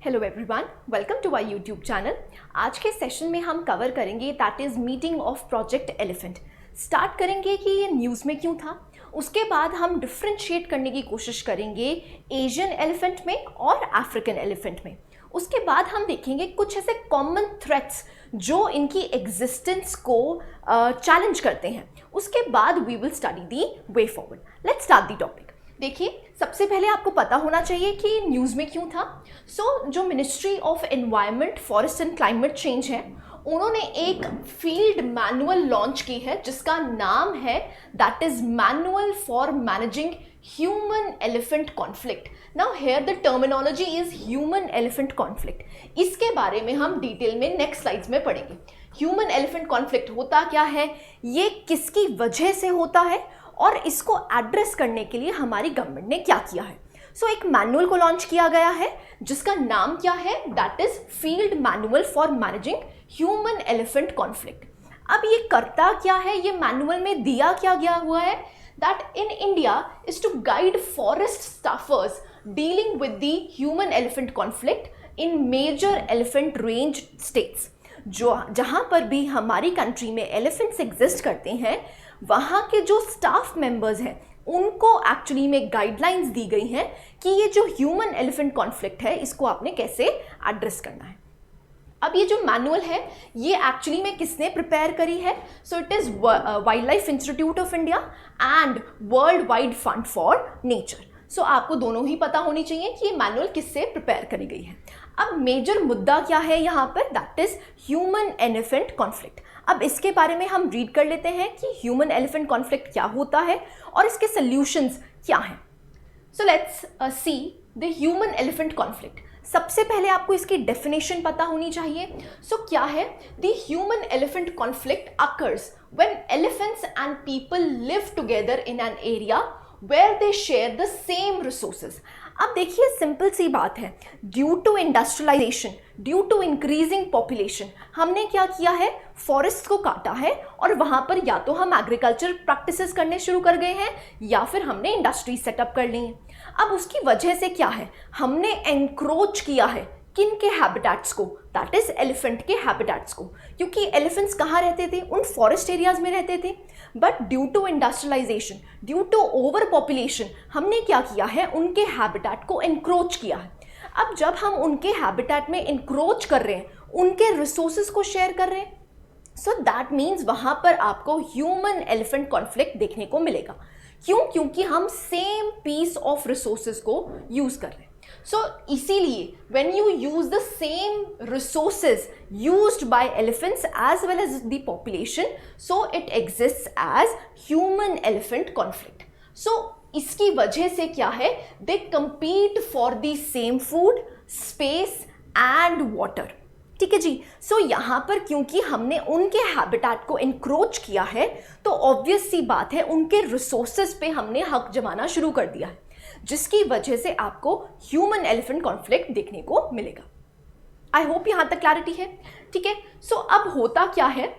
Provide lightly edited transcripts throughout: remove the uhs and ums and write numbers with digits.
Hello everyone, welcome to our YouTube channel. आज के session में हम कवर करेंगे that is meeting of project elephant. Start करेंगे कि ये न्यूज़ में क्यों था, उसके बाद हम डिफ्रेंशिएट करने की कोशिश करेंगे एशियन एलिफेंट में और अफ्रीकन एलिफेंट में। उसके बाद हम देखेंगे कुछ ऐसे कॉमन थ्रेट्स जो इनकी एग्जिस्टेंस को चैलेंज करते हैं। उसके बाद we will study the way forward. Let's start the topic. देखिए, सबसे पहले आपको पता होना चाहिए कि न्यूज़ में क्यों था। जो ministry of environment, forest and climate change है, उन्होंने एक फील्ड मैनुअल लॉन्च की है जिसका नाम है that is manual for managing human elephant conflict. Now here the terminology is human elephant conflict. इसके बारे में हम डिटेल में नेक्स्ट स्लाइड्स में पढ़ेंगे। ह्यूमन एलिफेंट कॉन्फ्लिक्ट होता क्या है, ये किसकी वजह से होता है और इसको एड्रेस करने के लिए हमारी गवर्नमेंट ने क्या किया है। एक मैनुअल को लॉन्च किया गया है जिसका नाम क्या है, that is field manual for managing human elephant conflict. अब ये करता क्या है, ये मैनुअल में दिया क्या गया हुआ है, that in India is to guide forest staffers dealing with the human elephant conflict in major elephant range states. जहां पर भी हमारी कंट्री में एलिफेंट्स एग्जिस्ट करते हैं, वहाँ के जो स्टाफ मेंबर्स हैं उनको एक्चुअली में गाइडलाइंस दी गई हैं कि ये जो ह्यूमन एलिफेंट कॉन्फ्लिक्ट है इसको आपने कैसे एड्रेस करना है। अब ये जो मैनुअल है ये एक्चुअली में किसने प्रिपेयर करी है, it is wild life institute of India and world wide fund for nature. आपको दोनों ही पता होनी चाहिए कि ये मैनुअल किससे प्रिपेयर करी गई है। अब मेजर मुद्दा क्या है यहाँ पर, that is human elephant conflict. अब इसके बारे में हम रीड कर लेते हैं कि ह्यूमन एलिफेंट कॉन्फ्लिक्ट क्या होता है और इसके सॉल्यूशंस क्या हैं। Let's see the human elephant conflict. सबसे पहले आपको इसकी डेफिनेशन पता होनी चाहिए। क्या है, the human elephant conflict occurs when elephants and people live together in an area where they share the same resources। अब देखिए, सिंपल सी बात है, due to industrialisation, due to increasing population, हमने क्या किया है, फॉरेस्ट को काटा है और वहाँ पर या तो हम एग्रीकल्चर प्रैक्टिसेस करने शुरू कर गए हैं या फिर हमने इंडस्ट्री सेटअप कर ली है। अब उसकी वजह से क्या है, हमने एनक्रोच किया है किन के हैबिटेट्स को, दैट इज एलिफेंट के हैबिटेट्स को। क्योंकि एलिफेंट्स कहाँ रहते थे, उन फॉरेस्ट एरियाज में रहते थे, but due to industrialisation, due to overpopulation, हमने क्या किया है, उनके हैबिटेट को एनक्रोच किया है। अब जब हम उनके हैबिटेट में एनक्रोच कर रहे हैं, उनके रिसोर्सेज को शेयर कर रहे हैं, दैट मीन्स वहां पर आपको ह्यूमन एलिफेंट कॉन्फ्लिक्ट देखने को मिलेगा। क्यों? क्योंकि हम सेम पीस ऑफ रिसोर्सेज को यूज कर रहे हैं। इसीलिए when you use the same resources used by elephants as well as the population, it exists as human elephant conflict। इसकी वजह से क्या है, they compete for the same food, space and water। ठीक है जी। यहाँ पर क्योंकि हमने उनके हैबिटेट को एनक्रोच किया है तो ऑब्वियस सी बात है उनके रिसोर्सेज पे हमने हक जमाना शुरू कर दिया है, जिसकी वजह से आपको ह्यूमन एलिफेंट कॉन्फ्लिक्ट देखने को मिलेगा। आई होप यहाँ तक क्लैरिटी है। ठीक है। अब होता क्या है,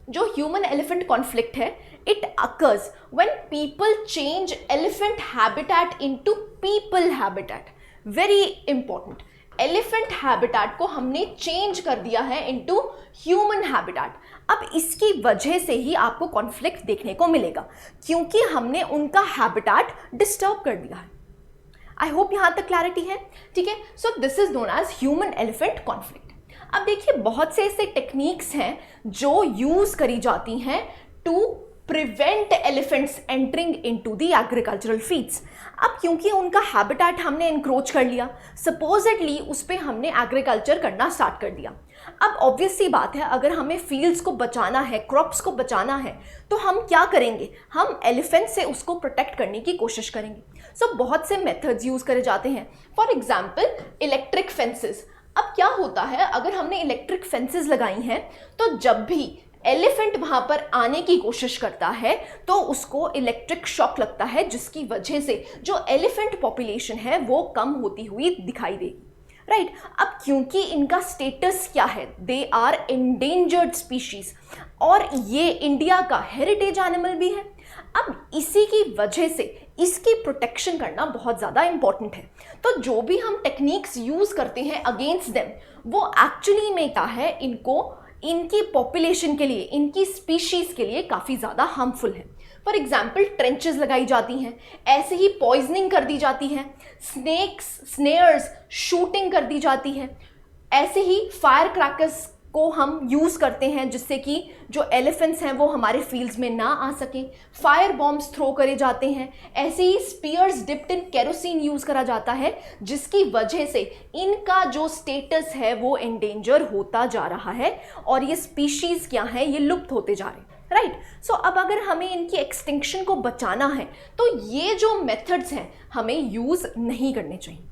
जो ह्यूमन एलिफेंट कॉन्फ्लिक्ट है, it occurs when people change elephant habitat into people habitat. Very important, elephant habitat को हमने चेंज कर दिया है इनटू ह्यूमन हैबिटेट। अब इसकी वजह से ही आपको कॉन्फ्लिक्ट देखने को मिलेगा क्योंकि हमने उनका हैबिटेट डिस्टर्ब कर दिया है। आई होप यहाँ तक क्लैरिटी है। ठीक है। This is known as human elephant conflict. अब देखिए, बहुत से ऐसे टेक्निक्स हैं जो यूज करी जाती हैं to prevent elephants entering into the agricultural fields. अब क्योंकि उनका हैबिटेट हमने एनक्रोच कर लिया, सपोजिटली उस पर हमने एग्रीकल्चर करना स्टार्ट कर दिया। अब ऑब्वियस सी बात है, अगर हमें फील्ड्स को बचाना है, क्रॉप्स को बचाना है, तो हम क्या करेंगे, हम एलिफेंट से उसको प्रोटेक्ट करने की कोशिश करेंगे। बहुत से मेथड्स यूज करे जाते हैं। For example, electric fences. अब क्या होता है, अगर हमने इलेक्ट्रिक फेंसेस लगाई हैं तो जब भी एलिफेंट वहां पर आने की कोशिश करता है तो उसको इलेक्ट्रिक शॉक लगता है, जिसकी वजह से जो एलिफेंट पॉपुलेशन है वो कम होती हुई दिखाई देगी। राइट। अब क्योंकि इनका स्टेटस क्या है, दे आर एंडेंजर्ड स्पीशीज और ये इंडिया का हेरिटेज एनिमल भी है। अब इसी की वजह से इसकी प्रोटेक्शन करना बहुत ज़्यादा इंपॉर्टेंट है। तो जो भी हम टेक्निक्स यूज़ करते हैं अगेंस्ट देम, वो एक्चुअली में क्या है, इनको इनकी पॉपुलेशन के लिए, इनकी स्पीशीज़ के लिए काफ़ी ज़्यादा हार्मफुल है। फॉर एग्जाम्पल ट्रेंचेस लगाई जाती हैं, ऐसे ही पॉइजनिंग कर दी जाती है, स्नेयर्स शूटिंग कर दी जाती है, ऐसे ही फायर क्रैकर्स को हम यूज़ करते हैं जिससे कि जो एलिफेंट्स हैं वो हमारे फील्ड्स में ना आ सकें, फायर बॉम्ब्स थ्रो करे जाते हैं, ऐसे ही spears dipped in kerosene use करा जाता है, जिसकी वजह से इनका जो स्टेटस है वो एंडेंजर होता जा रहा है और ये स्पीशीज़ क्या हैं, ये लुप्त होते जा रहे हैं। राइट, सो अब अगर हमें इनकी एक्सटिंक्शन को बचाना है तो ये जो मेथड्स हैं हमें यूज़ नहीं करने चाहिए।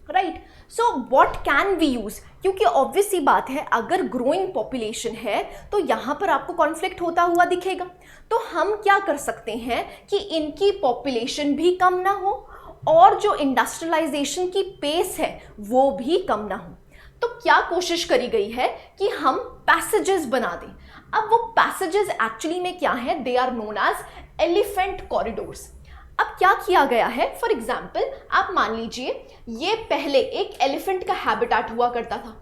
Right, so what can we use, क्योंकि ऑब्वियस सी बात है अगर ग्रोइंग पॉपुलेशन है तो यहाँ पर आपको कॉन्फ्लिक्ट होता हुआ दिखेगा। तो हम क्या कर सकते हैं कि इनकी पॉपुलेशन भी कम ना हो और जो इंडस्ट्रियलाइजेशन की पेस है वो भी कम ना हो। तो क्या कोशिश करी गई है कि हम पैसेजेस बना दें। अब वो पैसेजेस एक्चुअली में क्या है, they are known as elephant corridors. अब क्या किया गया है, फॉर एग्जाम्पल आप मान लीजिए ये पहले एक एलिफेंट का हैबिटेट हुआ करता था,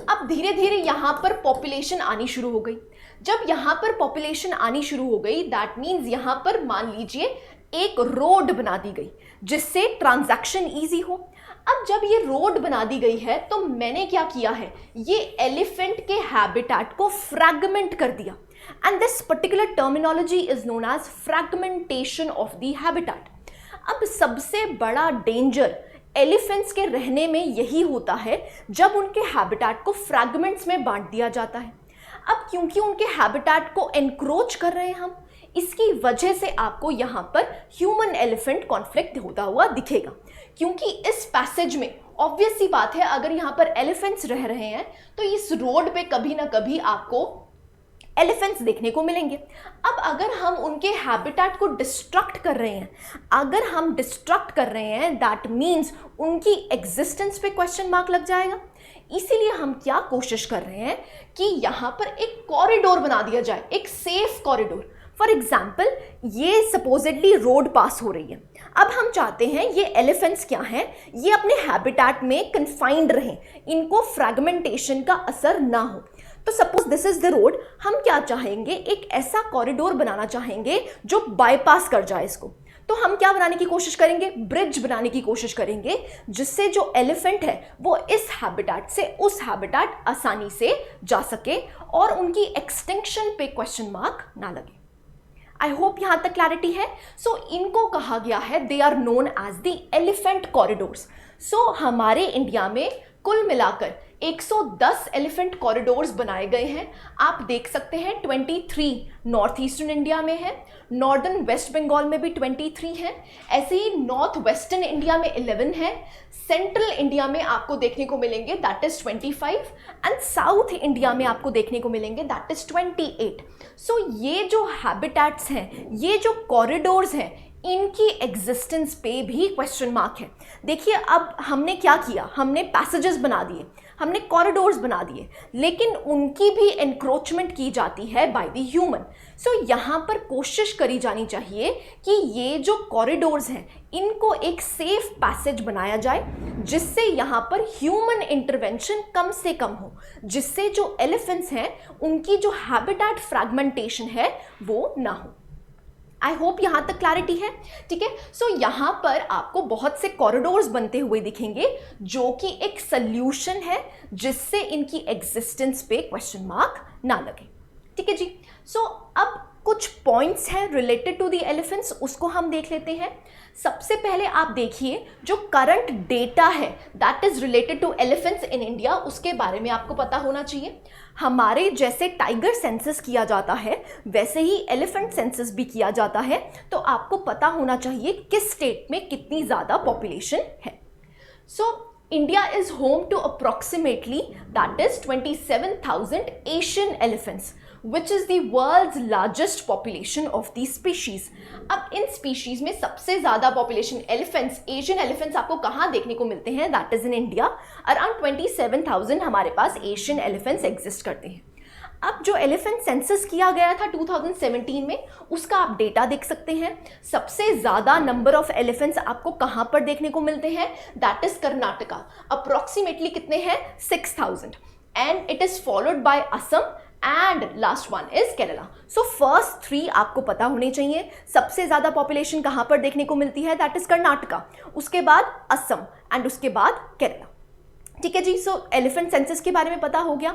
अब धीरे धीरे यहाँ पर पॉपुलेशन आनी शुरू हो गई। जब यहाँ पर पॉपुलेशन आनी शुरू हो गई, दैट मीन्स यहाँ पर मान लीजिए एक रोड बना दी गई जिससे ट्रांजैक्शन ईजी हो। अब जब ये रोड बना दी गई है तो मैंने क्या किया है, ये एलिफेंट के हैबिटेट को फ्रैगमेंट कर दिया, and this particular terminology is known as fragmentation of the habitat। अब सबसे बड़ा डेंजर एलिफेंट्स के रहने में यही होता है जब उनके हैबिटेट को फ्रैगमेंट्स में बांट दिया जाता है। अब क्योंकि उनके हैबिटेट को एनक्रोच कर रहे हैं हम, इसकी वजह से आपको यहाँ पर ह्यूमन एलिफेंट कॉन्फ्लिक्ट होता हुआ दिखेगा, क्योंकि इस पैसेज में ऑब्वियस सी बात है अगर यहाँ पर एलिफेंट्स रह रहे हैं तो इस रोड पे कभी ना कभी आपको एलिफेंट्स देखने को मिलेंगे। अब अगर हम उनके हैबिटेट को डिस्ट्रक्ट कर रहे हैं, अगर हम डिस्ट्रक्ट कर रहे हैं दैट मीन्स उनकी एग्जिस्टेंस पे क्वेश्चन मार्क लग जाएगा। इसीलिए हम क्या कोशिश कर रहे हैं कि यहाँ पर एक कॉरिडोर बना दिया जाए, एक सेफ कॉरिडोर। फॉर एग्जाम्पल ये सपोजिटली रोड पास हो रही है, अब हम चाहते हैं ये एलिफेंट्स क्या हैं, ये अपने हैबिटेट में कन्फाइंड रहें, इनको फ्रैगमेंटेशन का असर ना हो। तो suppose this is the road, हम क्या चाहेंगे, एक ऐसा कॉरिडोर बनाना चाहेंगे जो बाईपास कर जाए इसको। तो हम क्या बनाने की कोशिश करेंगे, ब्रिज बनाने की कोशिश करेंगे जिससे जो एलिफेंट है वो इस हैबिटेट से उस हैबिटेट आसानी से जा सके और उनकी एक्सटिंक्शन पे क्वेश्चन मार्क ना लगे। आई होप यहां तक क्लैरिटी है। सो इनको कहा गया है, they are known as the elephant corridors. So हमारे इंडिया में कुल मिलाकर 110 एलिफेंट कॉरिडोर्स बनाए गए हैं। आप देख सकते हैं 23 नॉर्थ ईस्टर्न इंडिया में है, नॉर्दर्न वेस्ट बंगाल में भी 23 है, ऐसे ही नॉर्थ वेस्टर्न इंडिया में 11 है, सेंट्रल इंडिया में आपको देखने को मिलेंगे that is 25 and south India में आपको देखने को मिलेंगे दैट इज 28। सो ये जो हैबिटेट्स हैं, ये जो कॉरिडोर्स हैं, इनकी एग्जिस्टेंस पे भी क्वेश्चन मार्क है। देखिए अब हमने क्या किया, हमने पैसेजेस बना दिए, हमने कॉरिडोर्स बना दिए, लेकिन उनकी भी एनक्रोचमेंट की जाती है बाय द ह्यूमन। सो यहाँ पर कोशिश करी जानी चाहिए कि ये जो कॉरिडोर्स हैं इनको एक सेफ पैसेज बनाया जाए जिससे यहाँ पर ह्यूमन इंटरवेंशन कम से कम हो, जिससे जो एलिफेंट्स हैं उनकी जो हैबिटेट फ्रैगमेंटेशन है वो ना हो। आई होप यहाँ तक क्लैरिटी है, ठीक है। सो यहाँ पर आपको बहुत से कॉरिडोर्स बनते हुए दिखेंगे जो कि एक सल्यूशन है जिससे इनकी एग्जिस्टेंस पे क्वेश्चन मार्क ना लगे, ठीक है जी। सो अब कुछ पॉइंट्स हैं रिलेटेड टू द एलिफेंट्स, उसको हम देख लेते हैं। सबसे पहले आप देखिए जो करंट डेटा है that is related to elephants in India, उसके बारे में आपको पता होना चाहिए। हमारे जैसे टाइगर सेंसस किया जाता है वैसे ही एलिफेंट सेंसस भी किया जाता है, तो आपको पता होना चाहिए किस स्टेट में कितनी ज़्यादा पॉपुलेशन है। So India is home to approximately that is 27,000 Asian elephants which is the world's largest population of these species। अब इन स्पीशीज में सबसे ज़्यादा पॉपुलेशन एलिफेंट्स, एशियन एलिफेंट्स आपको कहाँ देखने को मिलते हैं, that is in India. Around 27,000 हमारे पास एशियन एलिफेंट्स एग्जिस्ट करते हैं। अब जो एलिफेंट सेंसस किया गया था 2017 में, उसका आप डेटा देख सकते हैं। सबसे ज़्यादा नंबर ऑफ एलिफेंट्स आपको कहाँ पर देखने को मिलते हैं? That is Karnataka. अप्रोक्सीमेटली कितने हैं? 6000 and it is followed by Assam and last one is Kerala. So first 3 आपको पता होने चाहिए। सबसे ज्यादा पॉपुलेशन कहां पर देखने को मिलती है? दैट इज कर्नाटका, उसके बाद असम एंड उसके बाद केरला। ठीक है जी। सो एलिफेंट सेंसस के बारे में पता हो गया।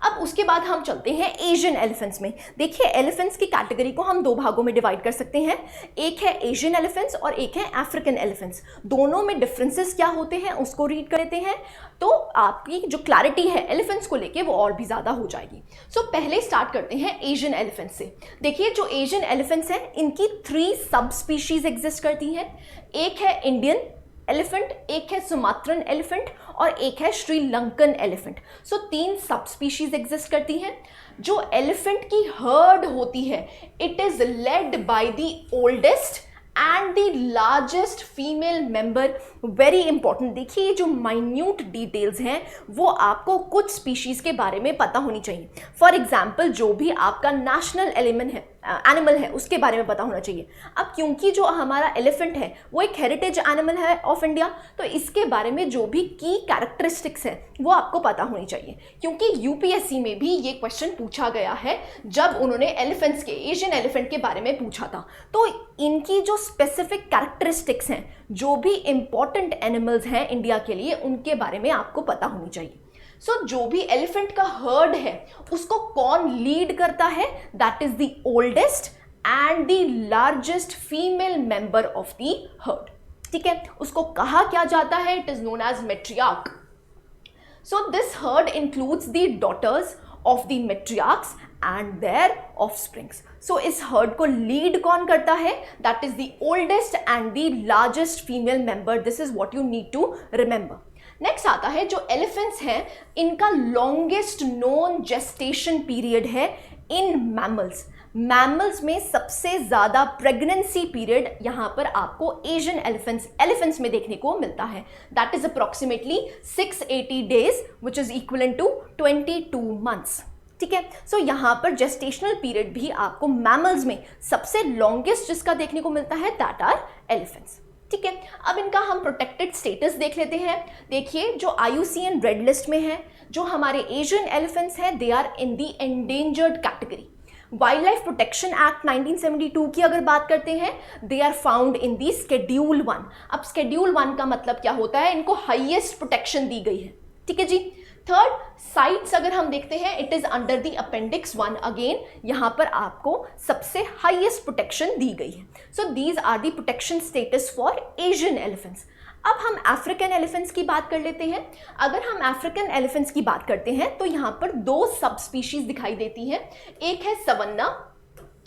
अब उसके बाद हम चलते हैं एशियन एलिफेंट्स में। देखिए एलिफेंट्स की कैटेगरी को हम 2 भागों में डिवाइड कर सकते हैं, एक है एशियन एलिफेंट्स और एक है अफ्रीकन एलिफेंट्स। दोनों में डिफरेंसेस क्या होते हैं उसको रीड कर लेते हैं, तो आपकी जो क्लैरिटी है एलिफेंट्स को लेके वो और भी ज़्यादा हो जाएगी। सो पहले स्टार्ट करते हैं एशियन एलिफेंट्स से। देखिए जो एशियन एलिफेंट्स हैं इनकी 3 सब स्पीशीज एग्जिस्ट करती हैं। एक है इंडियन एलिफेंट, एक है सुमात्रन एलिफेंट और एक है श्रीलंकन एलिफेंट। सो 3 सब स्पीशीज एग्जिस्ट करती हैं। जो एलिफेंट की हर्ड होती है it is led by the oldest and the largest female member. Very important, देखिए ये जो माइन्यूट डिटेल्स हैं वो आपको कुछ स्पीशीज के बारे में पता होनी चाहिए। फॉर एग्जाम्पल जो भी आपका नेशनल एनिमल है उसके बारे में पता होना चाहिए। अब क्योंकि जो हमारा एलिफेंट है वो एक हेरिटेज एनिमल है ऑफ इंडिया, तो इसके बारे में जो भी की कैरेक्टरिस्टिक्स है वो आपको पता होनी चाहिए, क्योंकि यूपीएससी में भी ये क्वेश्चन पूछा गया है जब उन्होंने एलिफेंट्स के, एशियन एलिफेंट के बारे में पूछा था। तो इनकी जो स्पेसिफिक कैरेक्टरिस्टिक्स हैं, जो भी इंपॉर्टेंट एनिमल्स हैं इंडिया के लिए, उनके बारे में आपको पता होनी चाहिए। सो जो भी एलिफेंट का हर्ड है उसको कौन लीड करता है? That is the oldest and the largest female member of the herd. ठीक है, उसको कहा क्या जाता है? It is known as matriarch. So this herd includes the daughters of the matriarchs and their offsprings. So इस हर्ड को lead कौन करता है? That is the oldest and the largest female member. This is what you need to remember. Next आता है जो elephants हैं इनका लॉन्गेस्ट नोन जेस्टेशन पीरियड है इन मैमल्स। मैमल्स में सबसे ज्यादा प्रेगनेंसी पीरियड यहां पर आपको एशियन एलिफेंट्स में देखने को मिलता है। That is approximately 680 days which is equivalent to 22 months। ठीक है, सो यहां पर जेस्टेशनल पीरियड भी आपको मैमल्स में सबसे लॉन्गेस्ट जिसका देखने को मिलता है दैट आर एलिफेंट्स। ठीक है, अब इनका हम प्रोटेक्टेड स्टेटस देख लेते हैं। देखिए जो IUCN रेड लिस्ट में है, जो हमारे एशियन एलिफेंट्स हैं they are in the endangered category. Wildlife protection act 1972 की अगर बात करते हैं, they are found in the Schedule 1। अब Schedule 1 का मतलब क्या होता है? इनको हाईएस्ट प्रोटेक्शन दी गई है। ठीक है जी। थर्ड, साइट्स अगर हम देखते हैं it is under the appendix 1। Again यहां पर आपको सबसे हाईएस्ट प्रोटेक्शन दी गई है। So these are the protection status for Asian elephants. अब हम अफ्रीकन एलिफेंट्स की बात कर लेते हैं। अगर हम अफ्रीकन एलिफेंट्स की बात करते हैं तो यहां पर 2 सब स्पीशीज दिखाई देती हैं। एक है सवन्ना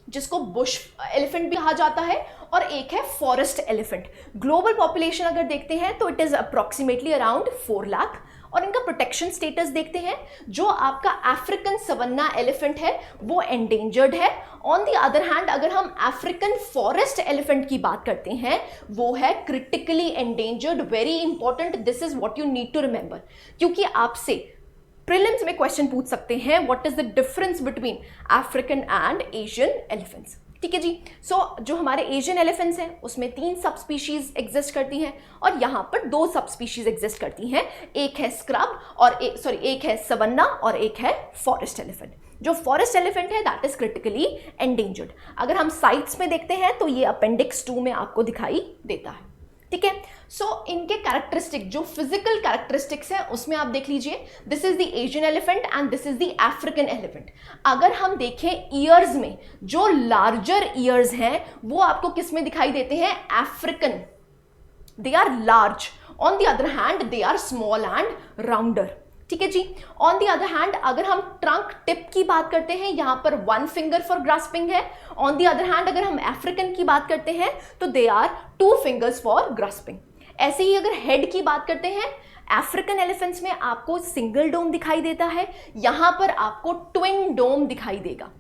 जिसको बुश एलिफेंट भी कहा जाता है, और एक है फॉरेस्ट एलिफेंट। ग्लोबल पॉपुलेशन अगर देखते हैं तो it is approximately around 4 lakh. और इनका प्रोटेक्शन स्टेटस देखते हैं, जो आपका अफ्रीकन सवन्ना एलिफेंट है वो एंडेंजर्ड है। ऑन द अदर हैंड अगर हम अफ्रीकन फॉरेस्ट एलिफेंट की बात करते हैं वो है critically endangered. Very important, this is what you need to remember, क्योंकि आपसे प्रीलिम्स में क्वेश्चन पूछ सकते हैं what is the difference between African and Asian elephants. ठीक है जी। सो जो हमारे एशियन एलिफेंट्स हैं उसमें 3 सब स्पीशीज एग्जिस्ट करती हैं और यहाँ पर 2 सब स्पीशीज एग्जिस्ट करती हैं। एक है स्क्रब और एक है सवन्ना और एक है फॉरेस्ट एलिफेंट। जो फॉरेस्ट एलिफेंट है दैट इज क्रिटिकली एंडेंजर्ड। अगर हम साइट्स में देखते हैं तो ये अपेंडिक्स 2 में आपको दिखाई देता है। ठीक है, सो इनके कैरेक्टरिस्टिक जो फिजिकल कैरेक्टरिस्टिक्स हैं उसमें आप देख लीजिए, this is the Asian elephant and this is the African elephant. अगर हम देखें ईयर्स में, जो लार्जर ईयर्स हैं वो आपको किस में दिखाई देते हैं? African, they are large. On the other hand they are small and rounder. ठीक है जी। ऑन द अदर हैंड अगर हम ट्रंक टिप की बात करते हैं, यहां पर 1 फिंगर फॉर ग्रास्पिंग है। ऑन द अदर हैंड अगर हम अफ्रीकन की बात करते हैं तो they are 2 fingers for grasping. ऐसे ही अगर हेड की बात करते हैं, अफ्रीकन एलिफेंट्स में आपको सिंगल डोम दिखाई देता है, यहां पर आपको ट्विन डोम दिखाई देगा।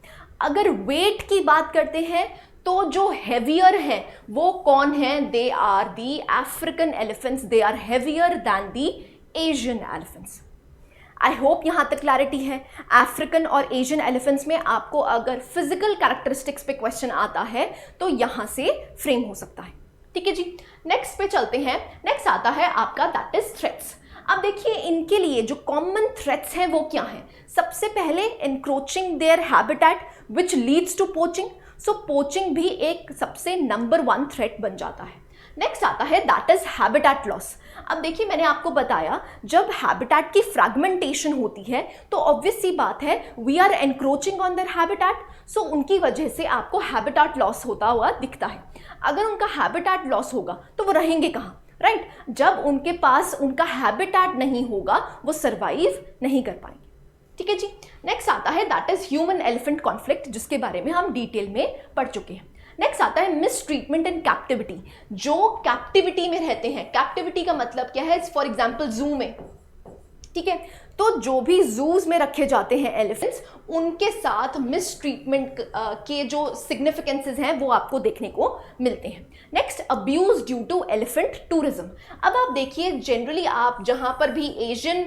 अगर वेट की बात करते हैं तो जो हेवियर है वो कौन है? They are the African elephants, they are heavier than the Asian elephants. I hope यहाँ तक क्लैरिटी है। अफ्रीकन और एशियन एलिफेंट्स में आपको अगर फिजिकल कैरेक्टरिस्टिक्स पे क्वेश्चन आता है तो यहाँ से फ्रेम हो सकता है। ठीक है जी, नेक्स्ट पे चलते हैं। नेक्स्ट आता है आपका दैट इज थ्रेट्स। अब देखिए इनके लिए जो कॉमन थ्रेट्स हैं वो क्या हैं। सबसे पहले encroaching their habitat which leads to poaching. So poaching भी एक सबसे नंबर 1 थ्रेट बन जाता है। नेक्स्ट आता है दैट इज हैबिटेट लॉस। अब देखिए मैंने आपको बताया जब हैबिटेट की फ्रैगमेंटेशन होती है तो ऑब्वियस सी बात है we are encroaching on their habitat, so उनकी वजह से आपको हैबिटेट लॉस होता हुआ दिखता है। अगर उनका हैबिटेट लॉस होगा तो वो रहेंगे कहाँ, राइट? जब उनके पास उनका हैबिटेट नहीं होगा वो सर्वाइव नहीं कर पाएंगे। ठीक है जी, नेक्स्ट आता है that is human elephant conflict, जिसके बारे में हम डिटेल में पढ़ चुके हैं। नेक्स्ट आता है मिस ट्रीटमेंट इन कैप्टिविटी। जो कैप्टिविटी में रहते हैं, कैप्टिविटी का मतलब क्या है, फॉर एग्जाम्पल जू में, ठीक है, तो जो भी जूज में रखे जाते हैं एलिफेंट्स उनके साथ मिस ट्रीटमेंट के जो सिग्निफिकेंसेस हैं वो आपको देखने को मिलते हैं। Next abuse due to elephant tourism. अब आप देखिए जनरली आप जहां पर भी एशियन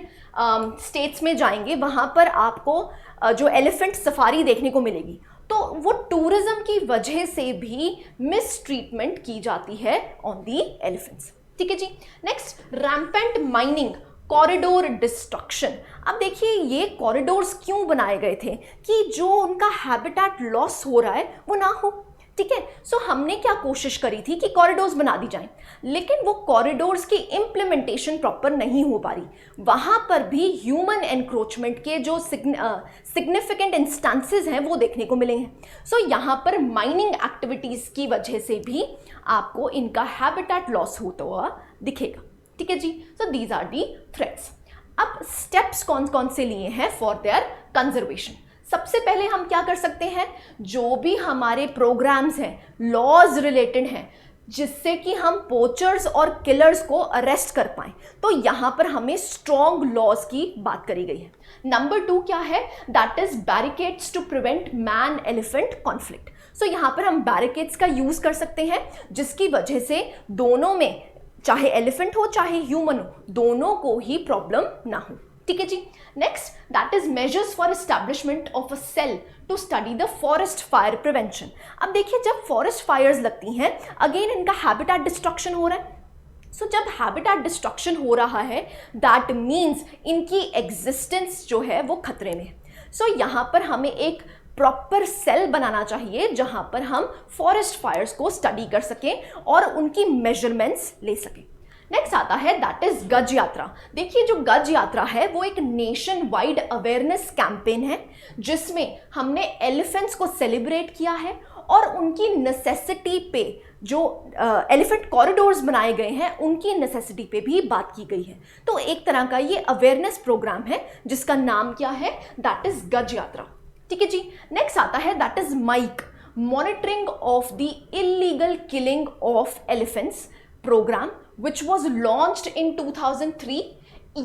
स्टेट्स में जाएंगे वहां पर आपको जो एलिफेंट सफारी देखने को मिलेगी, तो वो टूरिज्म की वजह से भी मिस ट्रीटमेंट की जाती है ऑन दी एलिफेंट्स। ठीक है जी, next rampant mining, corridor destruction. अब देखिए ये कॉरिडोर्स क्यों बनाए गए थे कि जो उनका हैबिटेट लॉस हो रहा है वो ना हो। ठीक है, सो हमने क्या कोशिश करी थी कि कॉरिडोर्स बना दी जाएं, लेकिन वो कॉरिडोर्स की इम्प्लीमेंटेशन प्रॉपर नहीं हो पा रही। वहां पर भी ह्यूमन एनक्रोचमेंट के जो सिग्निफिकेंट इंस्टेंसेस हैं वो देखने को मिले हैं। सो यहाँ पर माइनिंग एक्टिविटीज की वजह से भी आपको इनका हैबिटेट लॉस होता हुआ दिखेगा। ठीक है जी, so these are the threats. अब स्टेप्स कौन कौन से लिए हैं फॉर देयर कंजर्वेशन। सबसे पहले हम क्या कर सकते हैं, जो भी हमारे प्रोग्राम्स हैं लॉज रिलेटेड हैं जिससे कि हम पोचर्स और किलर्स को अरेस्ट कर पाएं, तो यहाँ पर हमें स्ट्रॉन्ग लॉज की बात करी गई है। नंबर 2 क्या है, that is barricades to prevent man elephant conflict. So यहाँ पर हम बैरिकेड्स का यूज कर सकते हैं जिसकी वजह से दोनों में, चाहे एलिफेंट हो चाहे ह्यूमन हो, दोनों को ही प्रॉब्लम ना हो। ठीक है जी, next that is measures for establishment of a cell to study the forest fire prevention. अब देखिए जब फॉरेस्ट फायर्स लगती हैं अगेन इनका हैबिटेट डिस्ट्रक्शन हो रहा है। सो जब हैबिटेट डिस्ट्रक्शन हो रहा है दैट मीन्स इनकी एग्जिस्टेंस जो है वो खतरे में है। सो यहाँ पर हमें एक प्रॉपर सेल बनाना चाहिए जहां पर हम फॉरेस्ट फायर्स को स्टडी कर सकें और उनकी मेजरमेंट्स ले सकें। नेक्स्ट आता है दैट इज गज यात्रा। देखिए जो गज यात्रा है वो एक नेशन वाइड अवेयरनेस कैंपेन है जिसमें हमने एलिफेंट्स को सेलिब्रेट किया है और उनकी नेसेसिटी पे, जो एलिफेंट कॉरिडोर्स बनाए गए हैं उनकी नेसेसिटी पे भी बात की गई है। तो एक तरह का ये अवेयरनेस प्रोग्राम है जिसका नाम क्या है, दैट इज गज यात्रा। ठीक है जी, नेक्स्ट आता है that is MIKE, monitoring of the illegal killing of elephants programme which was launched in 2003।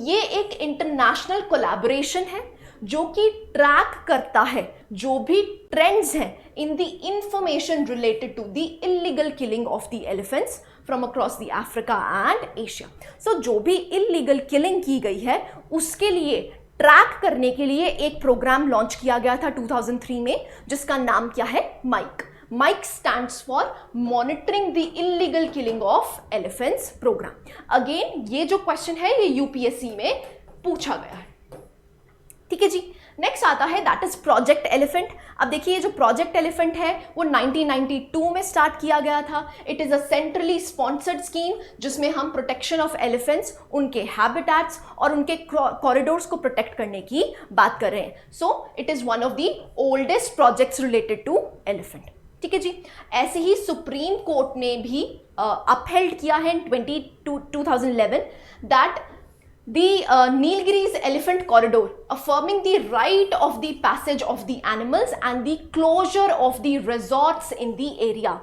ये एक इंटरनेशनल कोलैबोरेशन है जो कि ट्रैक करता है जो भी ट्रेंड्स हैं in the information related to the illegal killing of the elephants from across the Africa and Asia. So जो भी इलीगल किलिंग की गई है उसके लिए ट्रैक करने के लिए एक प्रोग्राम लॉन्च किया गया था 2003 में जिसका नाम क्या है, MIKE. MIKE stands for monitoring the illegal killing of elephants programme. Again ये जो क्वेश्चन है ये यूपीएससी में पूछा गया है। ठीक है जी, नेक्स्ट आता है दैट इज प्रोजेक्ट एलिफेंट। अब देखिए ये जो प्रोजेक्ट एलिफेंट है वो 1992 में स्टार्ट किया गया था। It is a centrally sponsored scheme जिसमें हम प्रोटेक्शन ऑफ एलिफेंट्स, उनके हैबिटेट्स और उनके कॉरिडोर्स को प्रोटेक्ट करने की बात कर रहे हैं। So it is one of the oldest projects related to elephant. ठीक है जी, ऐसे ही सुप्रीम कोर्ट ने भी अपहेल्ड किया है इन 2011 that the Nilgiris Elephant Corridor, affirming the right of the passage of the animals and the closure of the resorts in the area.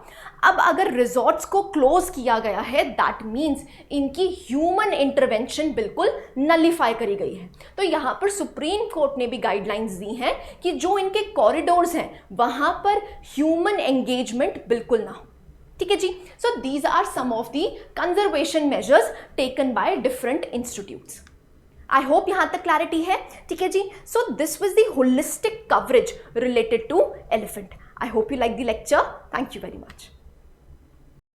अब अगर resorts को क्लोज किया गया है दैट मीन्स इनकी ह्यूमन इंटरवेंशन बिल्कुल नलीफाई करी गई है। तो यहाँ पर सुप्रीम कोर्ट ने भी गाइडलाइंस दी हैं कि जो इनके कॉरिडोर्स हैं वहाँ पर ह्यूमन एंगेजमेंट बिल्कुल ना हो। ठीक है जी, so these are some of the conservation measures taken by different institutes. I hope यहाँ तक क्लैरिटी है, ठीक है जी। So this was the holistic coverage related to elephant. I hope you like the lecture. Thank you very much.